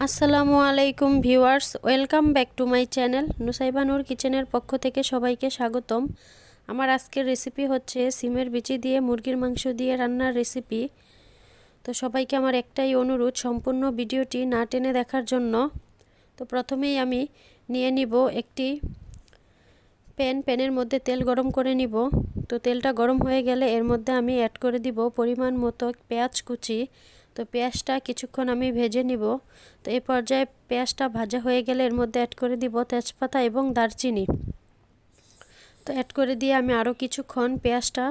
আসসালামু আলাইকুম viewers, welcome back to my channel Nusaiba Noor কিচেনের পক্ষ থেকে সবাইকে স্বাগতম। আমার আজকের রেসিপি হচ্ছে সিমের বিচি দিয়ে মুরগির মাংস দিয়ে রান্নার রেসিপি। তো সবাইকে আমার একটাই অনুরোধ, সম্পূর্ণ ভিডিওটি না টেনে দেখার জন্য। তো প্রথমেই আমি নিয়ে নিব একটি প্যানের মধ্যে তেল গরম করে নিব। তো তেলটা গরম হয়ে গেলে এর মধ্যে আমি অ্যাড করে দিব পরিমাণ মতো পেঁয়াজ কুচি। তো পেঁয়াজটা কিছুক্ষণ আমি ভেজে নিব। তো এই পর্যায়ে পেঁয়াজটা ভাজা হয়ে গেলে এর মধ্যে অ্যাড করে দিব তেজপাতা এবং দারচিনি। তো অ্যাড করে দিয়ে আমি আরও কিছুক্ষণ পেঁয়াজটা,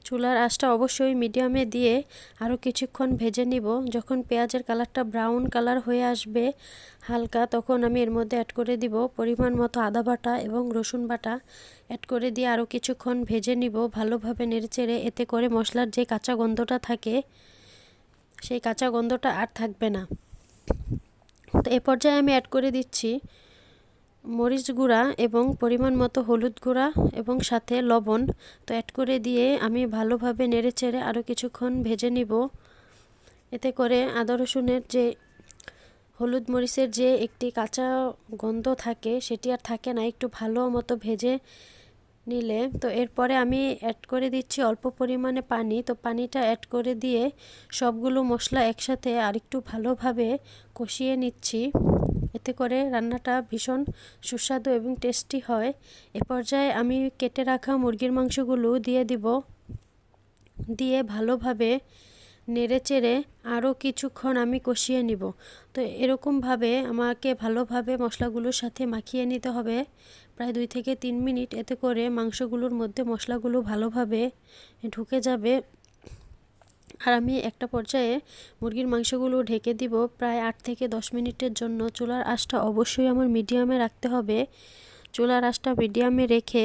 চুলার আঁচটা অবশ্যই মিডিয়ামে দিয়ে আরও কিছুক্ষণ ভেজে নিব। যখন পেঁয়াজের কালারটা ব্রাউন কালার হয়ে আসবে হালকা, তখন আমি এর মধ্যে অ্যাড করে দিব পরিমাণ মতো আদা বাটা এবং রসুন বাটা। অ্যাড করে দিয়ে আরও কিছুক্ষণ ভেজে নিব ভালোভাবে নেড়েচেড়ে। এতে করে মশলার যে কাঁচা গন্ধটা থাকে সেই কাঁচা গন্ধটা আর থাকবে না। তো এ পর্যায়ে আমি অ্যাড করে দিচ্ছি মরিচ গুঁড়া এবং পরিমাণ মতো হলুদ গুঁড়া এবং সাথে লবণ। তো অ্যাড করে দিয়ে আমি ভালোভাবে নেড়েচেড়ে আরও কিছুক্ষণ ভেজে নিব। এতে করে আদা রসুনের যে হলুদ মরিচের যে একটি কাঁচা গন্ধ থাকে সেটি আর থাকে না, একটু ভালো মতো ভেজে নিলে। তো এরপরে আমি অ্যাড করে দিচ্ছি অল্প পরিমাণে পানি। তো পানিটা অ্যাড করে দিয়ে সবগুলো মশলা একসাথে আরেকটু ভালোভাবে কষিয়ে নিচ্ছি। এতে করে রান্নাটা ভীষণ সুস্বাদু এবং টেস্টি হয়। এ পর্যায়ে আমি কেটে রাখা মুরগির মাংসগুলো দিয়ে দিব। দিয়ে ভালোভাবে নেড়েচেড়ে আরও কিছুক্ষণ আমি কষিয়ে নিব। তো এরকমভাবে আমাকে ভালোভাবে মশলাগুলোর সাথে মাখিয়ে নিতে হবে প্রায় 2 থেকে 3 মিনিট। এতে করে মাংসগুলোর মধ্যে মশলাগুলো ভালোভাবে ঢুকে যাবে। আর আমি একটা পর্যায়ে মুরগির মাংসগুলো ঢেকে দিব প্রায় 8 থেকে 10 মিনিটের জন্য। চুলার আঁচটা অবশ্যই আমার মিডিয়ামে রাখতে হবে। চুলার আঁচটা মিডিয়ামে রেখে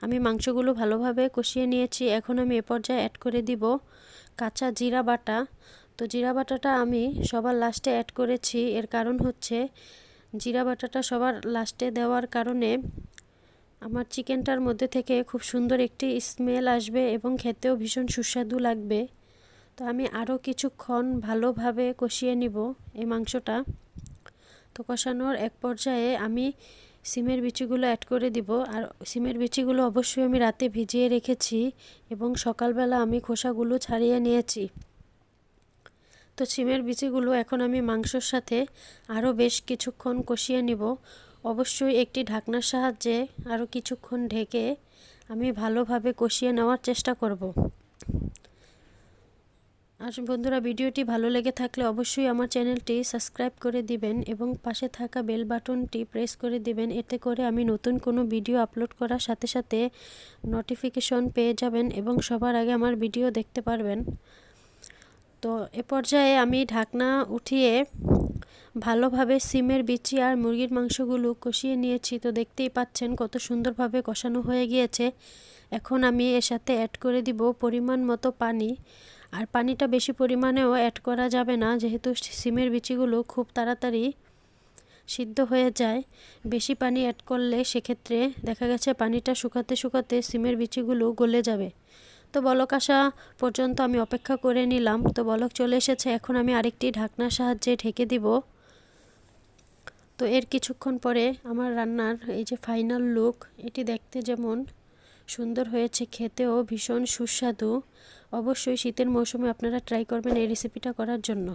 আমি মাংসগুলো ভালোভাবে কষিয়ে নিয়েছি। এখন আমি এ পর্যায়ে অ্যাড করে দিব কাঁচা জিরা বাটা। তো জিরা বাটাটা আমি সবার লাস্টে অ্যাড করেছি। এর কারণ হচ্ছে জিরা বাটাটা সবার লাস্টে দেওয়ার কারণে আমার চিকেনটার মধ্যে থেকে খুব সুন্দর একটি স্মেল আসবে এবং খেতেও ভীষণ সুস্বাদু লাগবে। তো আমি আরও কিছুক্ষণ ভালোভাবে কষিয়ে নিব এই মাংসটা। তো কষানোর এক পর্যায়ে আমি সিমের বিচিগুলো অ্যাড করে দিব। আর সিমের বিচিগুলো অবশ্যই আমি রাতে ভিজিয়ে রেখেছি এবং সকালবেলা আমি খোসাগুলো ছাড়িয়ে নিয়েছি। তো সিমের বিচিগুলো এখন আমি মাংসর সাথে আরও বেশ কিছুক্ষণ কষিয়ে নিব। অবশ্যই একটি ঢাকনার সাহায্যে আরও কিছুক্ষণ ঢেকে আমি ভালোভাবে কষিয়ে নেওয়ার চেষ্টা করব। আর বন্ধুরা, ভিডিওটি ভালো লেগে থাকলে অবশ্যই আমার চ্যানেলটি সাবস্ক্রাইব করে দিবেন এবং পাশে থাকা বেল বাটনটি প্রেস করে দিবেন। এতে করে আমি নতুন কোনো ভিডিও আপলোড করার সাথে সাথে নোটিফিকেশন পেয়ে যাবেন এবং সবার আগে আমার ভিডিও দেখতে পারবেন। তো এ পর্যায়ে আমি ঢাকনা উঠিয়ে ভালোভাবে সিমের বিচি আর মুরগির মাংসগুলো কষিয়ে নিয়েছি। তো দেখতেই পাচ্ছেন কত সুন্দরভাবে কষানো হয়ে গিয়েছে। এখন আমি এর সাথে অ্যাড করে দিব পরিমাণ মতো পানি। আর পানিটা বেশি পরিমাণেও অ্যাড করা যাবে না, যেহেতু সিমের বিচিগুলো খুব তাড়াতাড়ি সিদ্ধ হয়ে যায়। বেশি পানি অ্যাড করলে সেক্ষেত্রে দেখা গেছে পানিটা শুকাতে শুকাতে সিমের বিচিগুলো গলে যাবে। তো বলক আসা পর্যন্ত আমি অপেক্ষা করে নিলাম। তো বলক চলে এসেছে। এখন আমি আরেকটি ঢাকনার সাহায্যে ঢেকে দিব। তো এর কিছুক্ষণ পরে আমার রান্নার এই যে ফাইনাল লুক, এটি দেখতে যেমন সুন্দর হয়েছে, খেতেও ভীষণ সুস্বাদু। অবশ্যই শীতের মৌসুমে আপনারা ট্রাই করবেন এই রেসিপিটা করার জন্য।